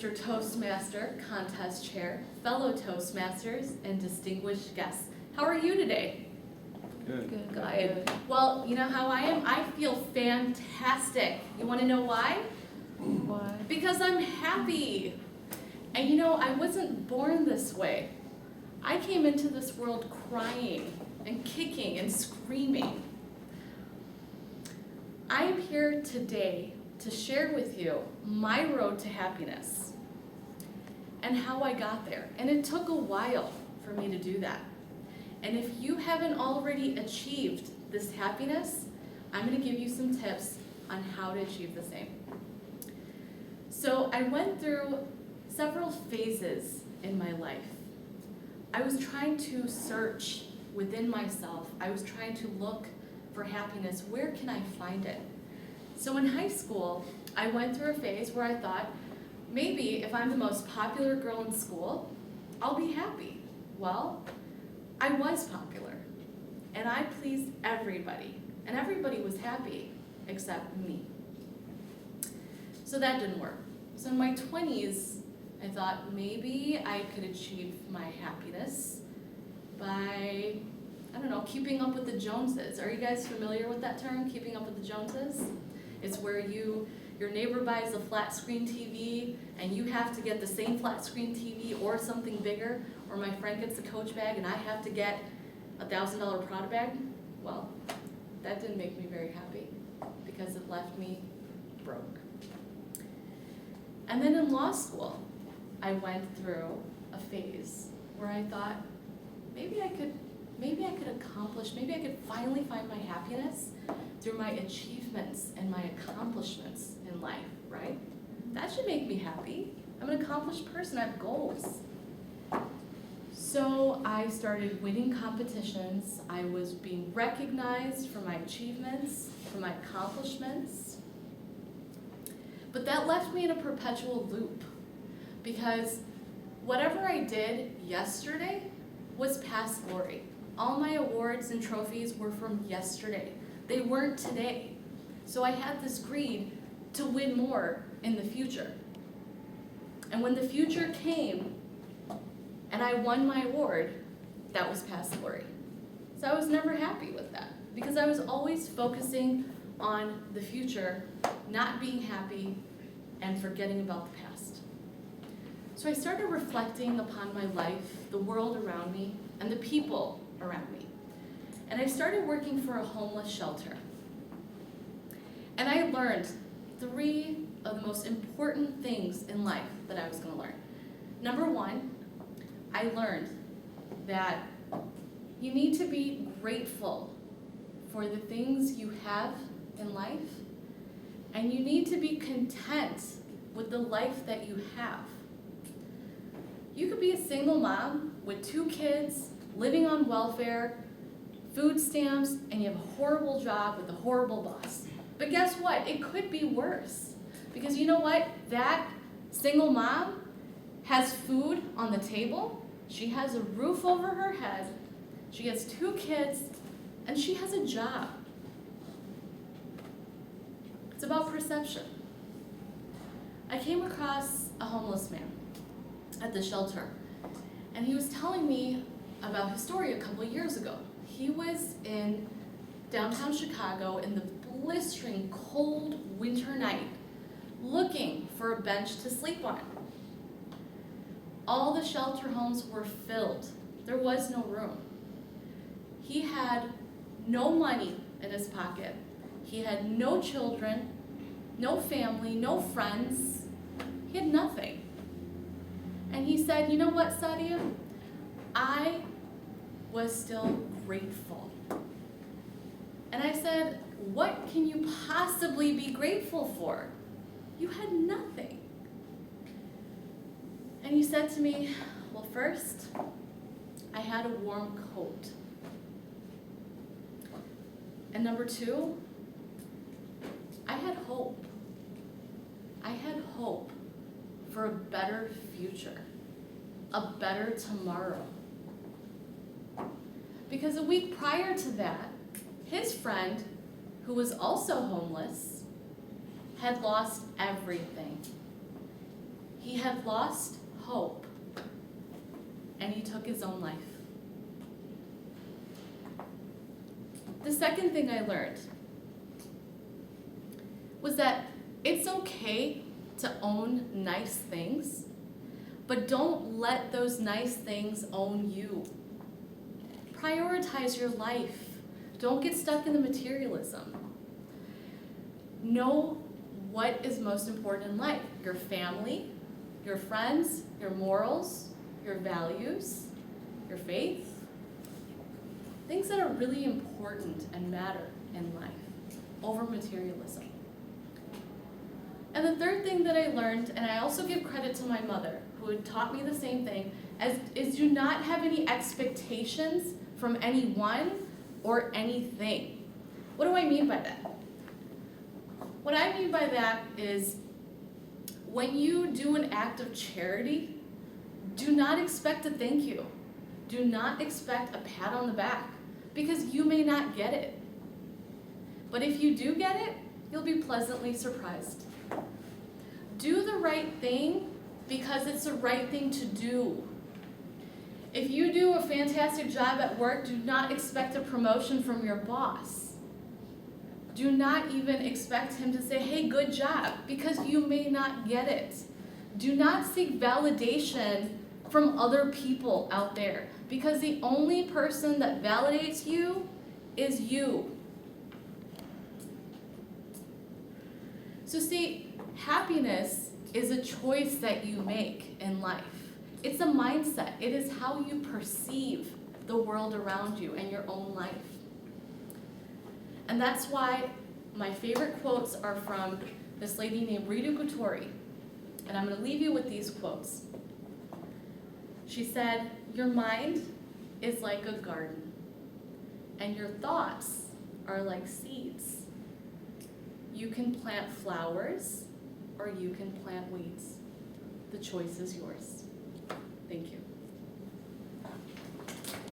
Mr. Toastmaster, contest chair, fellow Toastmasters, and distinguished guests. How are you today? Good. Good. Well, you know how I am? I feel fantastic. You want to know why? Why? Because I'm happy. And you know, I wasn't born this way. I came into this world crying and kicking and screaming. I am here today to share with you my road to happiness and how I got there. And it took a while for me to do that. And if you haven't already achieved this happiness, I'm going to give you some tips on how to achieve the same. So I went through several phases in my life. I was trying to search within myself. I was trying to look for happiness. Where can I find it? So in high school, I went through a phase where I thought, maybe if I'm the most popular girl in school, I'll be happy. Well, I was popular, and I pleased everybody, and everybody was happy except me. So that didn't work. So in my 20s, I thought maybe I could achieve my happiness by, I don't know, keeping up with the Joneses. Are you guys familiar with that term, keeping up with the Joneses? It's where your neighbor buys a flat screen TV and you have to get the same flat screen TV or something bigger, or my friend gets a Coach bag and I have to get a $1,000 Prada bag. Well, that didn't make me very happy because it left me broke. And then in law school, I went through a phase where I thought, maybe I could accomplish, maybe I could finally find my happiness through my achievements and my accomplishments in life, right? That should make me happy. I'm an accomplished person, I have goals. So I started winning competitions. I was being recognized for my achievements, for my accomplishments. But that left me in a perpetual loop because whatever I did yesterday was past glory. All my awards and trophies were from yesterday. They weren't today. So I had this greed to win more in the future. And when the future came and I won my award, that was past glory. So I was never happy with that because I was always focusing on the future, not being happy, and forgetting about the past. So I started reflecting upon my life, the world around me, and the people around me. And I started working for a homeless shelter. And I learned 3 of the most important things in life that I was going to learn. Number 1, I learned that you need to be grateful for the things you have in life, and you need to be content with the life that you have. You could be a single mom with 2 kids, living on welfare, food stamps, and you have a horrible job with a horrible boss. But guess what? It could be worse. Because you know what? That single mom has food on the table, she has a roof over her head, she has 2 kids, and she has a job. It's about perception. I came across a homeless man at the shelter, and he was telling me about his story a couple of years ago. He was in downtown Chicago in the blistering cold winter night looking for a bench to sleep on. All the shelter homes were filled. There was no room. He had no money in his pocket. He had no children, no family, no friends. He had nothing. And he said, you know what, Sadia? I was still grateful. And I said, what can you possibly be grateful for? You had nothing. And he said to me, well, first, I had a warm coat. And number 2, I had hope. I had hope for a better future, a better tomorrow. Because a week prior to that, his friend, who was also homeless, had lost everything. He had lost hope, and he took his own life. The second thing I learned was that it's okay to own nice things, but don't let those nice things own you. Prioritize your life. Don't get stuck in the materialism. Know what is most important in life. Your family, your friends, your morals, your values, your faith. Things that are really important and matter in life over materialism. And the third thing that I learned, and I also give credit to my mother, who had taught me the same thing, is do not have any expectations from anyone or anything. What do I mean by that? What I mean by that is when you do an act of charity, do not expect a thank you. Do not expect a pat on the back, because you may not get it. But if you do get it, you'll be pleasantly surprised. Do the right thing because it's the right thing to do. If you do a fantastic job at work, do not expect a promotion from your boss. Do not even expect him to say, hey, good job, because you may not get it. Do not seek validation from other people out there, because the only person that validates you is you. So see, happiness is a choice that you make in life. It's a mindset. It is how you perceive the world around you and your own life. And that's why my favorite quotes are from this lady named Rita Gutori. And I'm going to leave you with these quotes. She said, your mind is like a garden, and your thoughts are like seeds. You can plant flowers, or you can plant weeds. The choice is yours. Thank you.